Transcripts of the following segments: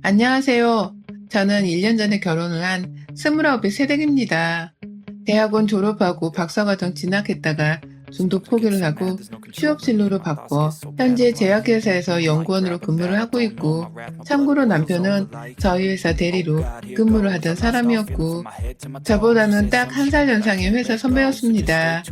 안녕하세요. 저는 1년 전에 결혼을 한 29의 새댁입니다. 대학원 졸업하고 박사과정 진학했다가 중도 포기를 하고 취업 진로로 바꿔 현재 제약회사에서 연구원으로 근무를 하고 있고, 참고로 남편은 저희 회사 대리로 근무를 하던 사람이었고, 저보다는 딱 한 살 연상의 회사 선배였습니다.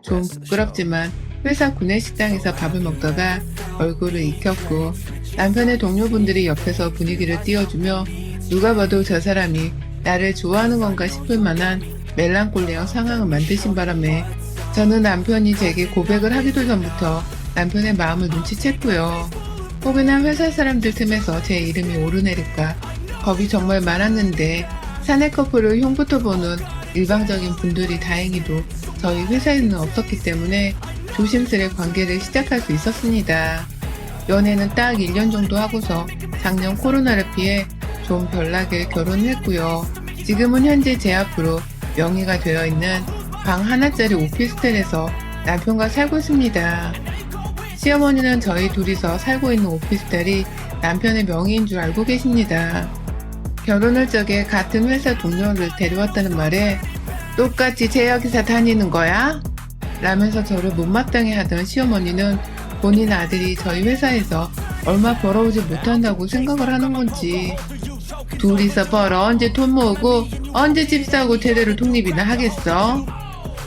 좀 부끄럽지만 회사 구내식당에서 밥을 먹다가 얼굴을 익혔고, 남편의 동료분들이 옆에서 분위기를 띄워주며 누가 봐도 저 사람이 나를 좋아하는 건가 싶을 만한 멜랑콜리한 상황을 만드신 바람에 저는 남편이 제게 고백을 하기도 전부터 남편의 마음을 눈치챘고요. 혹여나 회사 사람들 틈에서 제 이름이 오르내릴까 겁이 정말 많았는데, 사내 커플을 흉부터 보는 일방적인 분들이 다행히도 저희 회사에는 없었기 때문에 조심스레 관계를 시작할 수 있었습니다. 연애는 딱 1년 정도 하고서 작년 코로나를 피해 좀 별나게 결혼했고요. 지금은 현재 제 앞으로 명의가 되어 있는 방 하나짜리 오피스텔에서 남편과 살고 있습니다. 시어머니는 저희 둘이서 살고 있는 오피스텔이 남편의 명의인 줄 알고 계십니다. 결혼할 적에 같은 회사 동료를 데려왔다는 말에 똑같이 제약회사 다니는 거야? 라면서 저를 못마땅해 하던 시어머니는 본인 아들이 저희 회사에서 얼마 벌어오지 못한다고 생각을 하는 건지, 둘이서 벌어 언제 돈 모으고 언제 집 사고 제대로 독립이나 하겠어?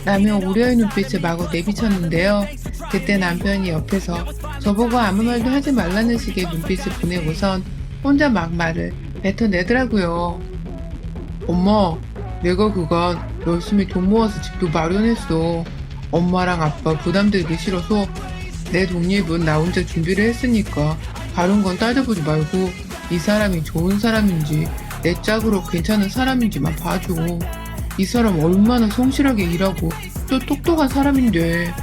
라며 우려의 눈빛을 마구 내비쳤는데요. 그때 남편이 옆에서 저보고 아무 말도 하지 말라는 식의 눈빛을 보내고선 혼자 막 말을 뱉어내더라고요. 엄마, 내가 그간 열심히 돈 모아서 집도 마련했어. 엄마랑 아빠 부담들기 싫어서 내 독립은 나 혼자 준비를 했으니까 다른 건 따져보지 말고 이 사람이 좋은 사람인지 내 짝으로 괜찮은 사람인지만 봐줘. 이 사람 얼마나 성실하게 일하고 또 똑똑한 사람인데,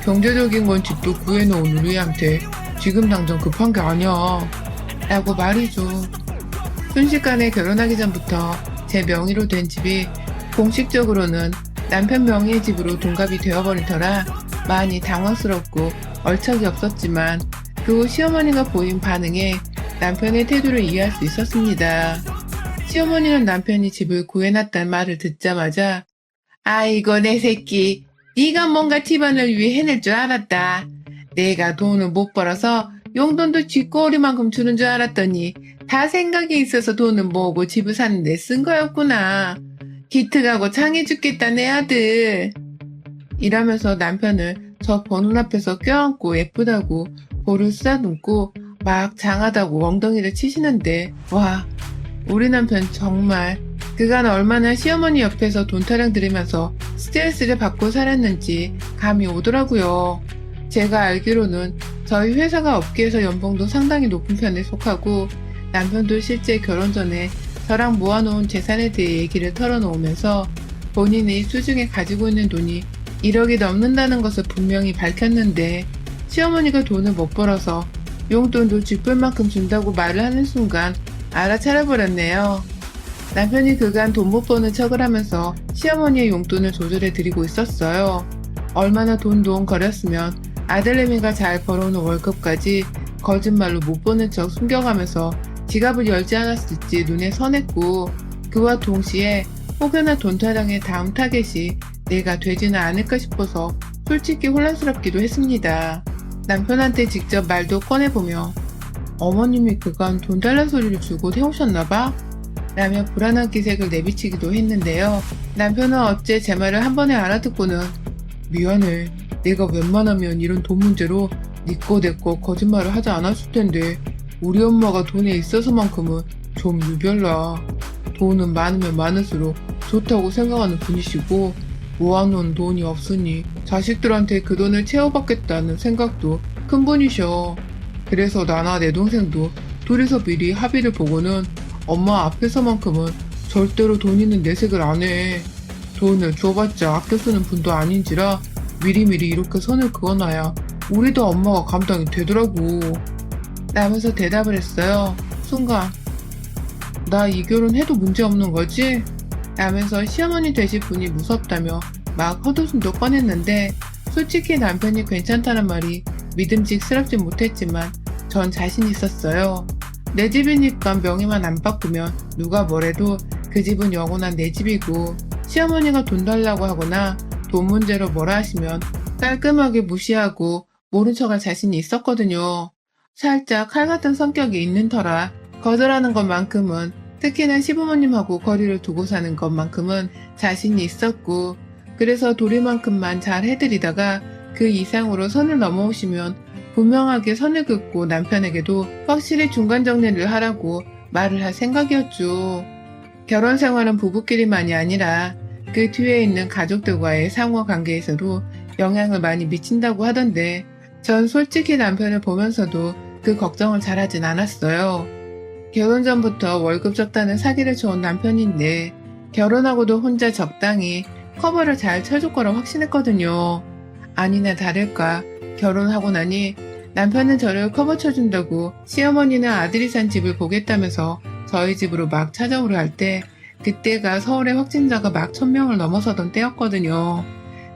경제적인 건 집도 구해놓은 우리한테 지금 당장 급한 게 아니야 라고 말이죠. 순식간에 결혼하기 전부터 제 명의로 된 집이 공식적으로는 남편 명의의 집으로 동갑이 되어버린 터라 많이 당황스럽고 얼척이 없었지만, 그 후 시어머니가 보인 반응에 남편의 태도를 이해할 수 있었습니다. 시어머니는 남편이 집을 구해놨단 말을 듣자마자 아이고 내 새끼, 네가 뭔가 집안을 위해 해낼 줄 알았다. 내가 돈을 못 벌어서 용돈도 쥐꼬리만큼 주는 줄 알았더니 다 생각이 있어서 돈을 모으고 집을 사는데 쓴 거였구나. 기특하고 창해 죽겠다 내 아들. 이러면서 남편을 저 보는 앞에서 껴안고 예쁘다고 볼을 쓰다듬고 막 장하다고 엉덩이를 치시는데, 와, 우리 남편 정말 그간 얼마나 시어머니 옆에서 돈 타령 들으면서 스트레스를 받고 살았는지 감이 오더라고요. 제가 알기로는 저희 회사가 업계에서 연봉도 상당히 높은 편에 속하고, 남편도 실제 결혼 전에 저랑 모아놓은 재산에 대해 얘기를 털어놓으면서 본인이 수중에 가지고 있는 돈이 1억이 넘는다는 것을 분명히 밝혔는데, 시어머니가 돈을 못 벌어서 용돈도 쥐뿔 만큼 준다고 말을 하는 순간 알아차려버렸네요. 남편이 그간 돈 못 버는 척을 하면서 시어머니의 용돈을 조절해 드리고 있었어요. 얼마나 돈돈 거렸으면 아들내미가 잘 벌어오는 월급까지 거짓말로 못 버는 척 숨겨가면서 지갑을 열지 않았을지 눈에 선했고, 그와 동시에 혹여나 돈 타령의 다음 타겟이 내가 되지는 않을까 싶어서 솔직히 혼란스럽기도 했습니다. 남편한테 직접 말도 꺼내보며 어머님이 그간 돈 달란 소리를 주고 해오셨나봐? 라며 불안한 기색을 내비치기도 했는데요. 남편은 어째 제 말을 한 번에 알아듣고는 미안해, 내가 웬만하면 이런 돈 문제로 니꺼 내꺼 거짓말을 하지 않았을 텐데 우리 엄마가 돈에 있어서만큼은 좀 유별나. 돈은 많으면 많을수록 좋다고 생각하는 분이시고, 모아놓은 돈이 없으니 자식들한테 그 돈을 채워받겠다는 생각도 큰 분이셔. 그래서 나나 내 동생도 둘이서 미리 합의를 보고는 엄마 앞에서만큼은 절대로 돈 있는 내색을 안 해. 돈을 줘봤자 아껴 쓰는 분도 아닌지라 미리미리 이렇게 선을 그어놔야 우리도 엄마가 감당이 되더라고. 라면서 대답을 했어요. 순간 나 이 결혼 해도 문제 없는 거지? 라면서 시어머니 되실 분이 무섭다며 막 헛웃음도 꺼냈는데, 솔직히 남편이 괜찮다는 말이 믿음직스럽진 못했지만 전 자신 있었어요. 내 집이니까 명의만 안 바꾸면 누가 뭐래도 그 집은 영원한 내 집이고, 시어머니가 돈 달라고 하거나 돈 문제로 뭐라 하시면 깔끔하게 무시하고 모른 척할 자신이 있었거든요. 살짝 칼 같은 성격이 있는 터라 거절하는 것만큼은, 특히나 시부모님하고 거리를 두고 사는 것만큼은 자신이 있었고, 그래서 도리만큼만 잘 해드리다가 그 이상으로 선을 넘어오시면 분명하게 선을 긋고 남편에게도 확실히 중간 정리를 하라고 말을 할 생각이었죠. 결혼 생활은 부부끼리만이 아니라 그 뒤에 있는 가족들과의 상호 관계에서도 영향을 많이 미친다고 하던데, 전 솔직히 남편을 보면서도 그 걱정을 잘하진 않았어요. 결혼 전부터 월급 적다는 사기를 쳐온 남편인데, 결혼하고도 혼자 적당히 커버를 잘 쳐줄 거라 확신했거든요. 아니나 다를까 결혼하고 나니 남편은 저를 커버 쳐준다고 시어머니는 아들이 산 집을 보겠다면서 저희 집으로 막 찾아오려 할 때, 그때가 서울의 확진자가 막 1000명을 넘어서던 때였거든요.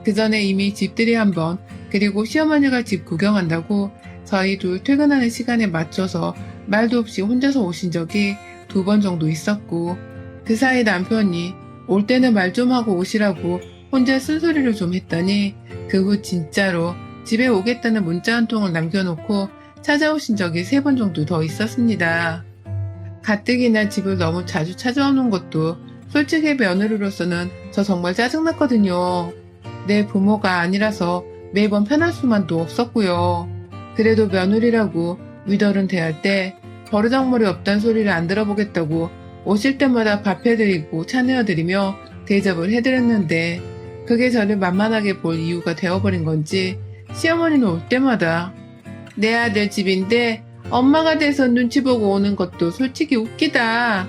그 전에 이미 집들이 한번, 그리고 시어머니가 집 구경한다고 저희 둘 퇴근하는 시간에 맞춰서 말도 없이 혼자서 오신 적이 2번 정도 있었고, 그 사이 남편이 올 때는 말 좀 하고 오시라고 혼자 쓴소리를 좀 했더니, 그 후 진짜로 집에 오겠다는 문자 한 통을 남겨놓고 찾아오신 적이 3번 정도 더 있었습니다. 가뜩이나 집을 너무 자주 찾아오는 것도 솔직히 며느리로서는 저 정말 짜증났거든요. 내 부모가 아니라서 매번 편할 수만도 없었고요. 그래도 며느리라고 윗어른 대할 때 버르장머리 없단 소리를 안 들어보겠다고 오실 때마다 밥 해드리고 차 내어드리며 대접을 해드렸는데, 그게 저를 만만하게 볼 이유가 되어버린 건지 시어머니는 올 때마다 내 아들 집인데 엄마가 돼서 눈치 보고 오는 것도 솔직히 웃기다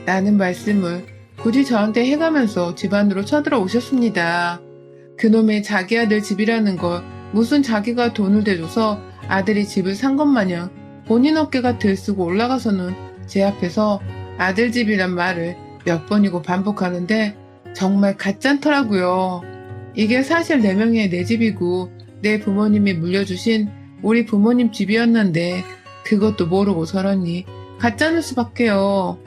라는 말씀을 굳이 저한테 해가면서 집 안으로 쳐들어오셨습니다. 그놈의 자기 아들 집이라는 걸 무슨 자기가 돈을 대줘서 아들이 집을 산 것 마냥 본인 어깨가 들쓰고 올라가서는 제 앞에서 아들 집이란 말을 몇 번이고 반복하는데 정말 가짠더라고요. 이게 사실 내 명의의 내 집이고 내 부모님이 물려주신 우리 부모님 집이었는데 그것도 모르고 저러니 가짜일 수밖에요.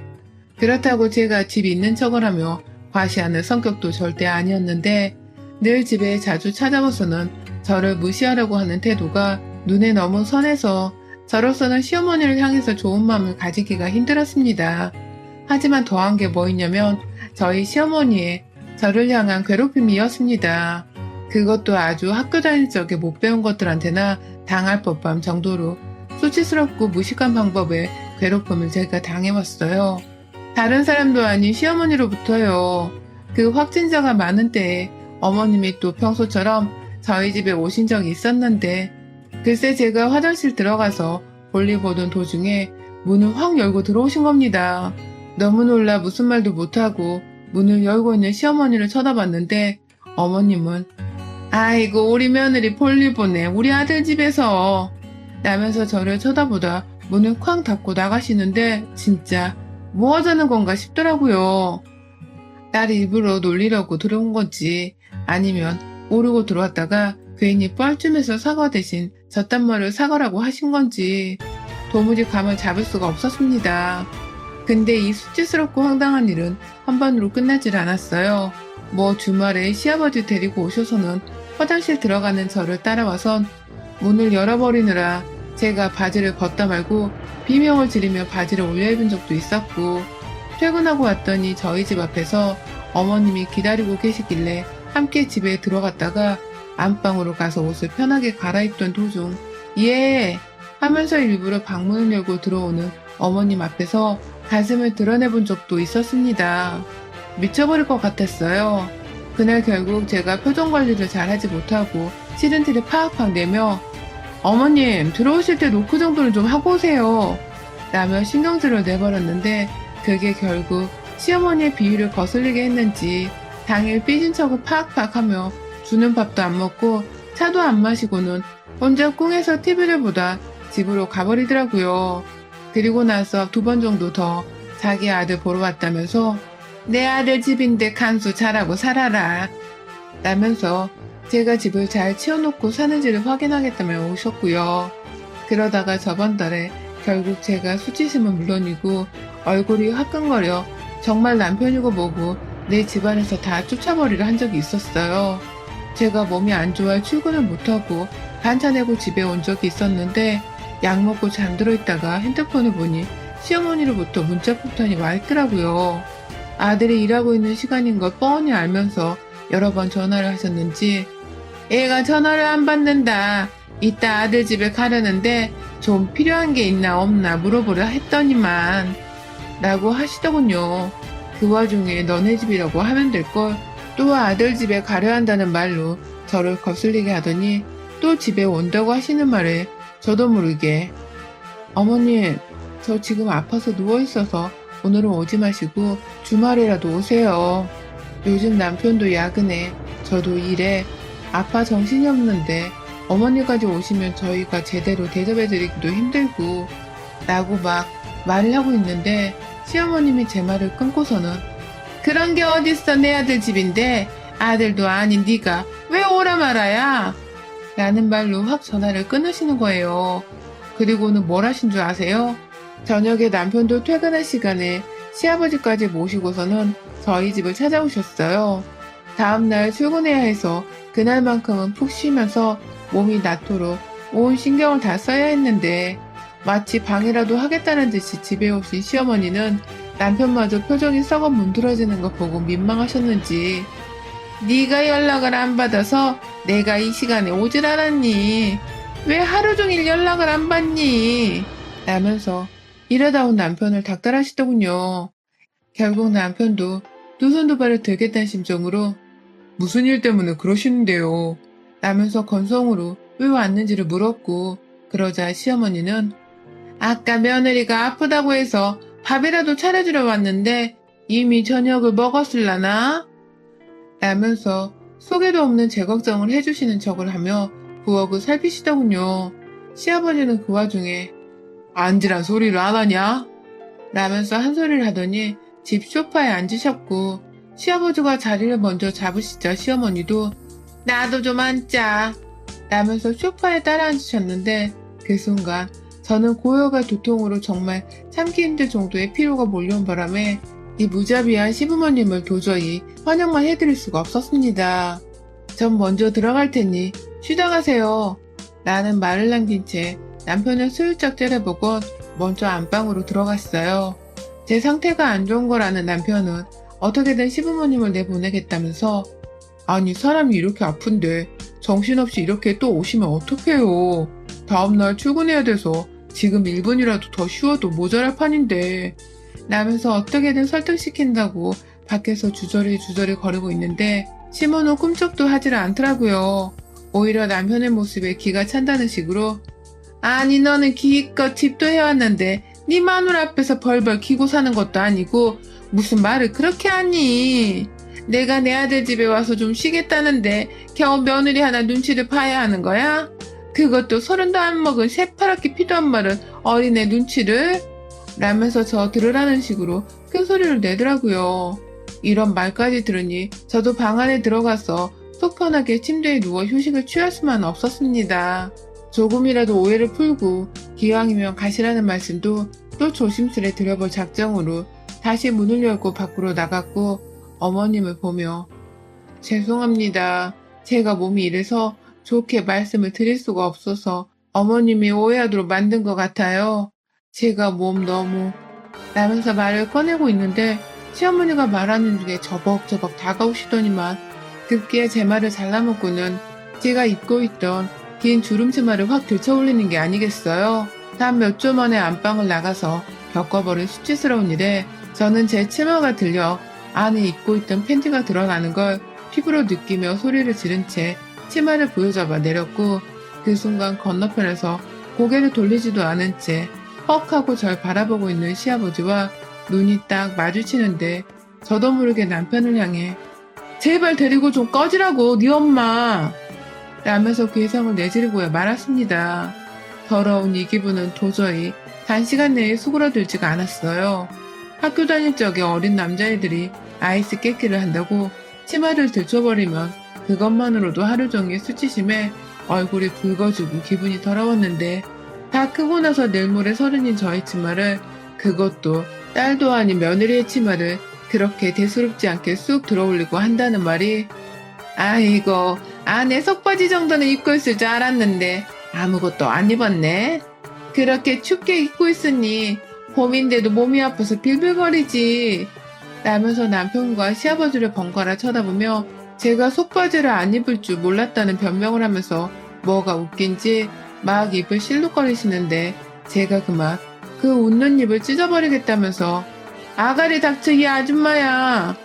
그렇다고 제가 집 있는 척을 하며 과시하는 성격도 절대 아니었는데, 늘 집에 자주 찾아와서는 저를 무시하려고 하는 태도가 눈에 너무 선해서 저로서는 시어머니를 향해서 좋은 마음을 가지기가 힘들었습니다. 하지만 더한 게 뭐 있냐면 저희 시어머니의 저를 향한 괴롭힘이었습니다. 그것도 아주 학교 다닐 적에 못 배운 것들한테나 당할 법한 정도로 수치스럽고 무식한 방법의 괴롭힘을 제가 당해왔어요. 다른 사람도 아닌 시어머니로부터요. 그 확진자가 많은 때에 어머님이 또 평소처럼 저희 집에 오신 적이 있었는데, 글쎄 제가 화장실 들어가서 볼일 보던 도중에 문을 확 열고 들어오신 겁니다. 너무 놀라 무슨 말도 못하고 문을 열고 있는 시어머니를 쳐다봤는데, 어머님은 아이고 우리 며느리 볼일 보네 우리 아들 집에서 라면서 저를 쳐다보다 문을 쾅 닫고 나가시는데, 진짜 뭐 하자는 건가 싶더라고요. 딸이 일부러 놀리려고 들어온 건지 아니면 모르고 들어왔다가 괜히 뻘쭘해서 사과 대신 저딴 말을 사과라고 하신 건지 도무지 감을 잡을 수가 없었습니다. 근데 이 수치스럽고 황당한 일은 한 번으로 끝나질 않았어요. 뭐 주말에 시아버지 데리고 오셔서는 화장실 들어가는 저를 따라와선 문을 열어버리느라 제가 바지를 벗다 말고 비명을 지르며 바지를 올려입은 적도 있었고, 퇴근하고 왔더니 저희 집 앞에서 어머님이 기다리고 계시길래 함께 집에 들어갔다가 안방으로 가서 옷을 편하게 갈아입던 도중 예 하면서 일부러 방문을 열고 들어오는 어머님 앞에서 가슴을 드러내본 적도 있었습니다. 미쳐버릴 것 같았어요. 그날 결국 제가 표정 관리를 잘하지 못하고 싫은 티를 팍팍 내며 어머님 들어오실 때 노크 정도는 좀 하고 오세요 라며 신경질을 내버렸는데, 그게 결국 시어머니의 비위를 거슬리게 했는지 당일 삐진 척을 팍팍 하며 주는 밥도 안 먹고 차도 안 마시고는 혼자 꿍해서 TV를 보다 집으로 가버리더라고요. 그리고 나서 2번 정도 더 자기 아들 보러 왔다면서 내 아들 집인데 간수 잘하고 살아라 라면서 제가 집을 잘 치워놓고 사는지를 확인하겠다며 오셨고요. 그러다가 저번 달에 결국 제가 수치심은 물론이고 얼굴이 화끈거려 정말 남편이고 뭐고 내 집안에서 다 쫓아버리려 한 적이 있었어요. 제가 몸이 안 좋아 출근을 못하고 반차 내고 집에 온 적이 있었는데 약 먹고 잠들어 있다가 핸드폰을 보니 시어머니로부터 문자 폭탄이 와 있더라고요. 아들이 일하고 있는 시간인 걸 뻔히 알면서 여러 번 전화를 하셨는지 애가 전화를 안 받는다. 이따 아들 집에 가려는데 좀 필요한 게 있나 없나 물어보려 했더니만 라고 하시더군요. 그 와중에 너네 집이라고 하면 될 걸 또 아들 집에 가려 한다는 말로 저를 거슬리게 하더니 또 집에 온다고 하시는 말에 저도 모르게 어머님 저 지금 아파서 누워있어서 오늘은 오지 마시고 주말에라도 오세요. 요즘 남편도 야근해 저도 일해 아빠 정신이 없는데 어머니까지 오시면 저희가 제대로 대접해드리기도 힘들고 라고 막 말을 하고 있는데 시어머님이 제 말을 끊고서는 그런 게 어딨어 내 아들 집인데 아들도 아닌 네가 왜 오라 말아야 라는 말로 확 전화를 끊으시는 거예요. 그리고는 뭘 하신 줄 아세요? 저녁에 남편도 퇴근할 시간에 시아버지까지 모시고서는 저희 집을 찾아오셨어요. 다음날 출근해야 해서 그날만큼은 푹 쉬면서 몸이 낫도록 온 신경을 다 써야 했는데 마치 방해라도 하겠다는 듯이 집에 오신 시어머니는 남편마저 표정이 썩어 문드러지는 거 보고 민망하셨는지 네가 연락을 안 받아서 내가 이 시간에 오질 않았니? 왜 하루 종일 연락을 안 받니? 라면서 이러다 온 남편을 닥달하시더군요. 결국 남편도 두 손 두 발을 들겠다는 심정으로 무슨 일 때문에 그러시는데요? 라면서 건성으로 왜 왔는지를 물었고 그러자 시어머니는 아까 며느리가 아프다고 해서 밥이라도 차려주러 왔는데 이미 저녁을 먹었을라나? 라면서 속에도 없는 제 걱정을 해주시는 척을 하며 부엌을 살피시더군요. 시아버지는 그 와중에 앉으란 소리를 안 하냐? 라면서 한 소리를 하더니 집 소파에 앉으셨고 시아버지가 자리를 먼저 잡으시자 시어머니도 나도 좀 앉자 라면서 소파에 따라 앉으셨는데 그 순간 저는 고열과 두통으로 정말 참기 힘들 정도의 피로가 몰려온 바람에 이 무자비한 시부모님을 도저히 환영만 해드릴 수가 없었습니다. 전 먼저 들어갈 테니 쉬다 가세요 라는 말을 남긴 채 남편을 슬쩍 째려보곤 먼저 안방으로 들어갔어요. 제 상태가 안 좋은 거라는 남편은 어떻게든 시부모님을 내보내겠다면서 아니 사람이 이렇게 아픈데 정신없이 이렇게 또 오시면 어떡해요. 다음날 출근해야 돼서 지금 1분이라도 더 쉬어도 모자랄 판인데 라면서 어떻게든 설득시킨다고 밖에서 주저리 거리고 있는데 시모는 꿈쩍도 하질 않더라고요. 오히려 남편의 모습에 기가 찬다는 식으로 아니 너는 기껏 집도 해왔는데 네 마누 앞에서 벌벌 기고 사는 것도 아니고 무슨 말을 그렇게 하니? 내가 내 아들 집에 와서 좀 쉬겠다는데 겨우 며느리 하나 눈치를 봐야 하는 거야? 그것도 30도 안 먹은 새파랗게 피도한 말은 어린애 눈치를? 라면서 저 들으라는 식으로 큰 소리를 내더라고요. 이런 말까지 들으니 저도 방 안에 들어가서 속 편하게 침대에 누워 휴식을 취할 수만 없었습니다. 조금이라도 오해를 풀고 기왕이면 가시라는 말씀도 또 조심스레 드려볼 작정으로 다시 문을 열고 밖으로 나갔고 어머님을 보며 죄송합니다. 제가 몸이 이래서 좋게 말씀을 드릴 수가 없어서 어머님이 오해하도록 만든 것 같아요. 제가 몸 너무 라면서 말을 꺼내고 있는데 시어머니가 말하는 중에 저벅저벅 다가오시더니만 급기에 제 말을 잘라먹고는 제가 입고 있던 긴 주름 치마를 확 들쳐올리는 게 아니겠어요. 단 몇 초 만에 안방을 나가서 겪어버린 수치스러운 일에 저는 제 치마가 들려 안에 입고 있던 팬티가 드러나는 걸 피부로 느끼며 소리를 지른 채 치마를 부여잡아 내렸고 그 순간 건너편에서 고개를 돌리지도 않은 채 헉 하고 절 바라보고 있는 시아버지와 눈이 딱 마주치는데 저도 모르게 남편을 향해 제발 데리고 좀 꺼지라고 네 엄마 라면서 괴성을 내지르고야 말았습니다. 더러운 이 기분은 도저히 단시간 내에 수그러들지가 않았어요. 학교 다닐 적에 어린 남자애들이 아이스 깨끼를 한다고 치마를 들춰버리면 그것만으로도 하루 종일 수치심에 얼굴이 붉어지고 기분이 더러웠는데 다 크고 나서 내일 모레 서른인 저의 치마를, 그것도 딸도 아닌 며느리의 치마를 그렇게 대수롭지 않게 쑥 들어올리고 한다는 말이, 아이고, 내 속바지 정도는 입고 있을 줄 알았는데 아무것도 안 입었네. 그렇게 춥게 입고 있으니 봄인데도 몸이 아파서 빌빌거리지. 라면서 남편과 시아버지를 번갈아 쳐다보며 제가 속바지를 안 입을 줄 몰랐다는 변명을 하면서 뭐가 웃긴지 막 입을 실룩거리시는데, 제가 그만 그 웃는 입을 찢어버리겠다면서 아가리 닥쳐 이 아줌마야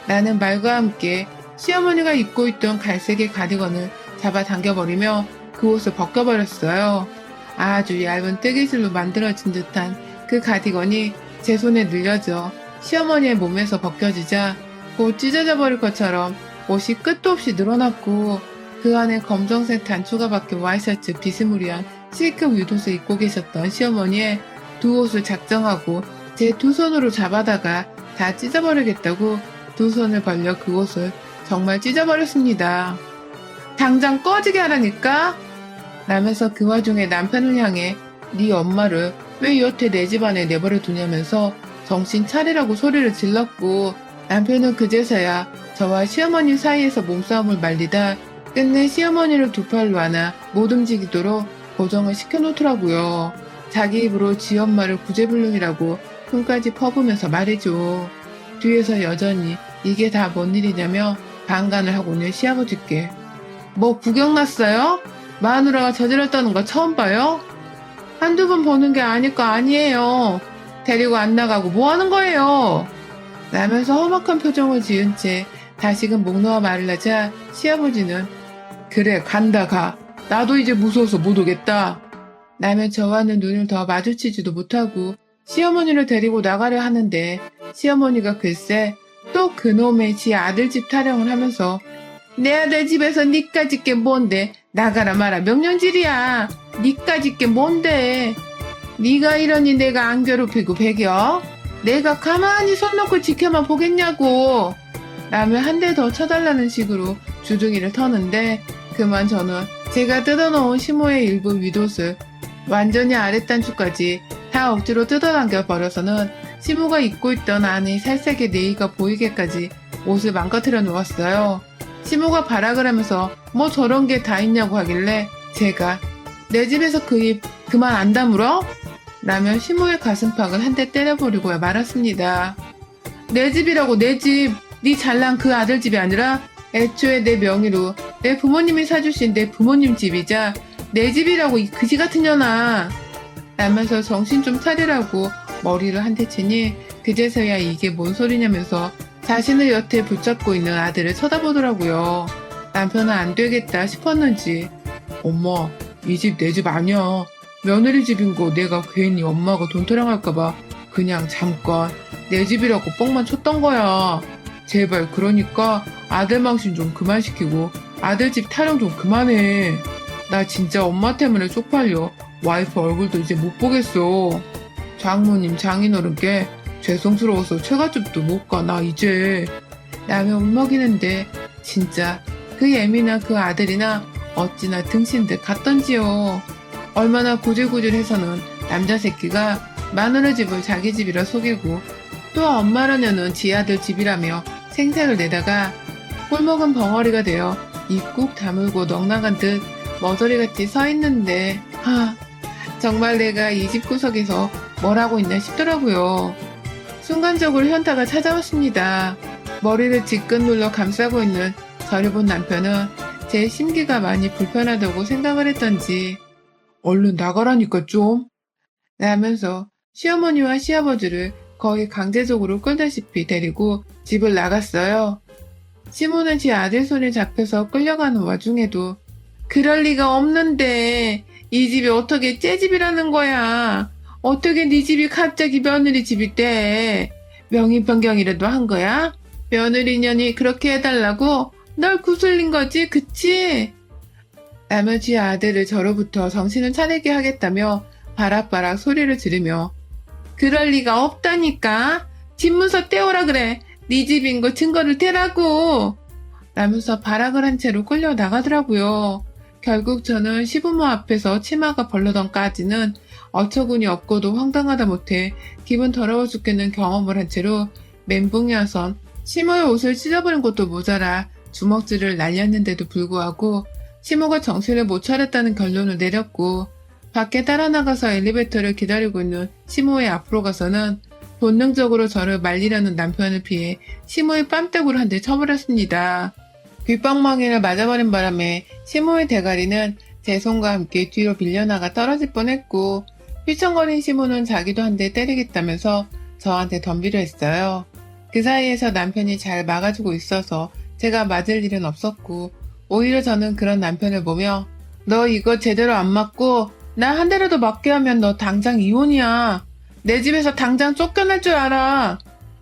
라는 말과 함께 시어머니가 입고 있던 갈색의 가디건을 잡아당겨버리며 그 옷을 벗겨버렸어요. 아주 얇은 뜨개질로 만들어진 듯한 그 가디건이 제 손에 늘려져 시어머니의 몸에서 벗겨지자 곧 찢어져 버릴 것처럼 옷이 끝도 없이 늘어났고, 그 안에 검정색 단추가 박힌 와이셔츠 비스무리한 실크 윗옷을 입고 계셨던 시어머니의 두 옷을 작정하고 제 두 손으로 잡아다가 다 찢어버리겠다고 두 손을 벌려 그 옷을 정말 찢어버렸습니다. 당장 꺼지게 하라니까? 라면서 그 와중에 남편을 향해 네 엄마를 왜 여태 내 집안에 내버려 두냐면서 정신 차리라고 소리를 질렀고, 남편은 그제서야 저와 시어머니 사이에서 몸싸움을 말리다 끝내 시어머니를 두 팔로 안아 못 움직이도록 고정을 시켜놓더라고요. 자기 입으로 지 엄마를 구제불능이라고 흉까지 퍼부면서 말이죠. 뒤에서 여전히 이게 다 뭔 일이냐며 반간을 하고는 시아버지께, 뭐 구경 났어요? 마누라가 저질렀다는 거 처음 봐요? 한두 번 보는 게 아닐 거 아니에요. 데리고 안 나가고 뭐 하는 거예요? 라면서 험악한 표정을 지은 채 다시금 목 놓아 말을 하자 시아버지는, 그래 간다 가. 나도 이제 무서워서 못 오겠다. 라며 저와는 눈을 더 마주치지도 못하고 시어머니를 데리고 나가려 하는데, 시어머니가 글쎄 또 그놈의 지 아들 집 타령을 하면서, 내 아들 집에서 니까짓 게 뭔데, 나가라 마라 명령질이야. 니까짓 게 뭔데, 니가 이러니 내가 안 괴롭히고 배겨? 내가 가만히 손 놓고 지켜만 보겠냐고. 라며 한 대 더 쳐달라는 식으로 주둥이를 터는데, 그만 저는 제가 뜯어놓은 시모의 일부 윗옷을 완전히 아랫단추까지 다 억지로 뜯어당겨 버려서는 시모가 입고 있던 안의 살색의 네이가 보이게까지 옷을 망가뜨려 놓았어요. 시모가 발악을 하면서 뭐 저런 게 다 있냐고 하길래 제가, 내 집에서 그 입 그만 안 다물어? 라며 시모의 가슴팍을 한 대 때려버리고 말았습니다. 내 집이라고, 내 집. 네 잘난 그 아들 집이 아니라 애초에 내 명의로 내 부모님이 사주신 내 부모님 집이자 내 집이라고, 이 그지 같은 년아. 라면서 정신 좀 차리라고 머리를 한 대 치니 그제서야 이게 뭔 소리냐면서 자신을 여태 붙잡고 있는 아들을 쳐다보더라고요. 남편은 안 되겠다 싶었는지, 엄마 이 집 내 집 아니야. 며느리 집인 거 내가 괜히 엄마가 돈 타령할까봐 그냥 잠깐 내 집이라고 뻥만 쳤던 거야. 제발 그러니까 아들 망신 좀 그만 시키고 아들 집 타령 좀 그만해. 나 진짜 엄마 때문에 쪽팔려 와이프 얼굴도 이제 못 보겠어. 장모님 장인어른께 죄송스러워서 처갓집도 못 가 나 이제. 라며 울먹이는데 진짜 그 예민한 그 아들이나 어찌나 등신들 같던지요. 얼마나 구질구질해서는 남자 새끼가 마누라 집을 자기 집이라 속이고 또 엄마라냐는 지 아들 집이라며 생색을 내다가 꿀먹은 벙어리가 되어 입 꾹 다물고 넋나간 듯 머저리같이 서 있는데, 정말 내가 이 집 구석에서 뭘 하고 있나 싶더라고요. 순간적으로 현타가 찾아왔습니다. 머리를 지끈 눌러 감싸고 있는 저를 본 남편은 제 심기가 많이 불편하다고 생각을 했던지, 얼른 나가라니까 좀. 라면서 시어머니와 시아버지를 거의 강제적으로 끌다시피 데리고 집을 나갔어요. 시모는 지 아들 손에 잡혀서 끌려가는 와중에도, 그럴 리가 없는데 이 집이 어떻게 째 집이라는 거야. 어떻게 네 집이 갑자기 며느리 집이 돼. 명의 변경이라도 한 거야? 며느리년이 그렇게 해달라고 널 구슬린 거지, 그치? 라며 지 아들을 저로부터 정신을 차리게 하겠다며 바락바락 소리를 지르며, 그럴 리가 없다니까. 집문서 떼오라 그래. 네 집인 거 증거를 대라고. 라면서 발악을 한 채로 끌려 나가더라고요. 결국 저는 시부모 앞에서 치마가 벌러덩까지는 어처구니 없고도 황당하다 못해 기분 더러워 죽겠는 경험을 한 채로 멘붕이 와선 시모의 옷을 찢어버린 것도 모자라 주먹질을 날렸는데도 불구하고 시모가 정신을 못 차렸다는 결론을 내렸고 밖에 따라 나가서 엘리베이터를 기다리고 있는 시모의 앞으로 가서는 본능적으로 저를 말리려는 남편을 피해 시모의 뺨때구를 한 대 쳐버렸습니다. 귓방망이를 맞아버린 바람에 시모의 대가리는 제 손과 함께 뒤로 밀려나가 떨어질 뻔했고 휘청거린 시모는 자기도 한 대 때리겠다면서 저한테 덤비려 했어요. 그 사이에서 남편이 잘 막아주고 있어서 제가 맞을 일은 없었고 오히려 저는 그런 남편을 보며 너 이거 제대로 안 맞고 나 한 대라도 맞게 하면 너 당장 이혼이야. 내 집에서 당장 쫓겨날 줄 알아.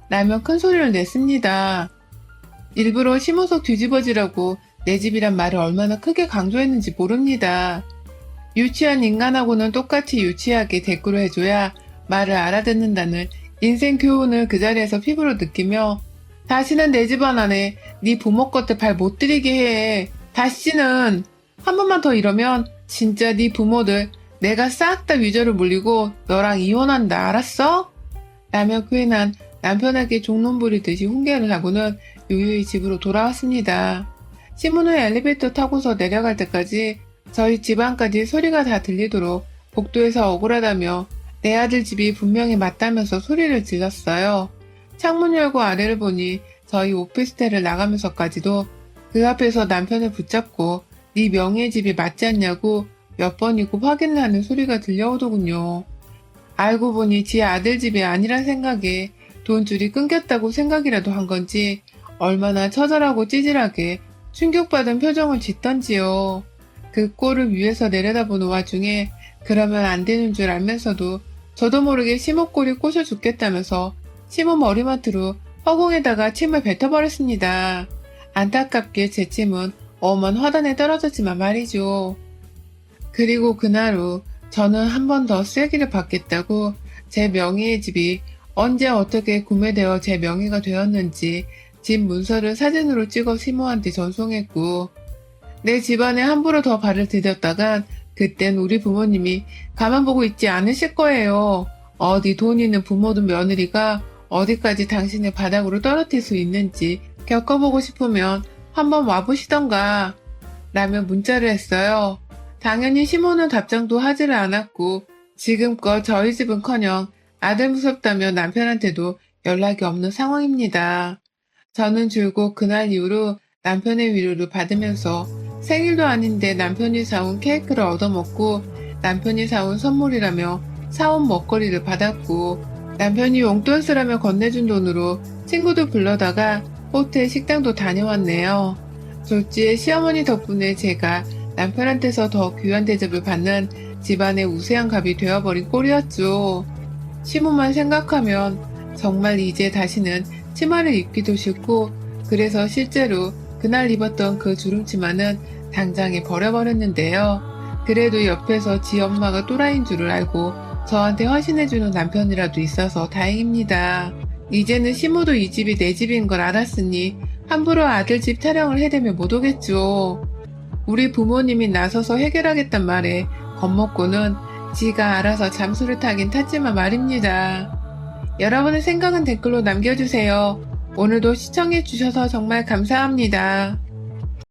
라며 큰 소리를 냈습니다. 일부러 시모석 뒤집어지라고 내 집이란 말을 얼마나 크게 강조했는지 모릅니다. 유치한 인간하고는 똑같이 유치하게 대꾸를 해줘야 말을 알아듣는다는 인생 교훈을 그 자리에서 피부로 느끼며 다시는 내 집안 안에 네 부모 것들 발 못 들이게 해. 다시는 한 번만 더 이러면 진짜 네 부모들 내가 싹 다 위저를 물리고 너랑 이혼한다 알았어? 라며 괜한 남편에게 종론 부리듯이 훈계를 하고는 유유히 집으로 돌아왔습니다. 시모는 엘리베이터 타고서 내려갈 때까지 저희 집안까지 소리가 다 들리도록 복도에서 억울하다며 내 아들 집이 분명히 맞다면서 소리를 질렀어요. 창문 열고 아래를 보니 저희 오피스텔을 나가면서까지도 그 앞에서 남편을 붙잡고 네 명의의 집이 맞지 않냐고 몇 번이고 확인을 하는 소리가 들려오더군요. 알고 보니 지 아들 집이 아니란 생각에 돈줄이 끊겼다고 생각이라도 한 건지 얼마나 처절하고 찌질하게 충격받은 표정을 짓던지요. 그 꼴을 위에서 내려다보는 와중에 그러면 안 되는 줄 알면서도 저도 모르게 시모꼴이 꼬셔 죽겠다면서 시모 머리맡으로 허공에다가 침을 뱉어버렸습니다. 안타깝게 제 침은 엄한 화단에 떨어졌지만 말이죠. 그리고 그날 후 저는 한 번 더 쐐기를 받겠다고 제 명의의 집이 언제 어떻게 구매되어 제 명의가 되었는지 집 문서를 사진으로 찍어 시모한테 전송했고 내 집안에 함부로 더 발을 디뎠다간 그땐 우리 부모님이 가만 보고 있지 않으실 거예요. 어디 돈 있는 부모든 며느리가 어디까지 당신을 바닥으로 떨어뜨릴 수 있는지 겪어보고 싶으면 한번 와보시던가 라며 문자를 했어요. 당연히 시모는 답장도 하지를 않았고 지금껏 저희 집은커녕 아들 무섭다며 남편한테도 연락이 없는 상황입니다. 저는 줄곧 그날 이후로 남편의 위로를 받으면서 생일도 아닌데 남편이 사온 케이크를 얻어먹고 남편이 사온 선물이라며 사온 먹거리를 받았고 남편이 용돈 쓰라며 건네준 돈으로 친구들 불러다가 호텔 식당도 다녀왔네요. 졸지에 시어머니 덕분에 제가 남편한테서 더 귀한 대접을 받는 집안의 우세한 갑이 되어버린 꼴이었죠. 시모만 생각하면 정말 이제 다시는 치마를 입기도 싫고 그래서 실제로 그날 입었던 그 주름치마는 당장에 버려버렸는데요. 그래도 옆에서 지 엄마가 또라이인 줄을 알고 저한테 헌신해주는 남편이라도 있어서 다행입니다. 이제는 시모도 이 집이 내 집인 걸 알았으니 함부로 아들 집 타령을 해대면 못 오겠죠. 우리 부모님이 나서서 해결하겠단 말에 겁먹고는 지가 알아서 잠수를 타긴 탔지만 말입니다. 여러분의 생각은 댓글로 남겨주세요. 오늘도 시청해주셔서 정말 감사합니다.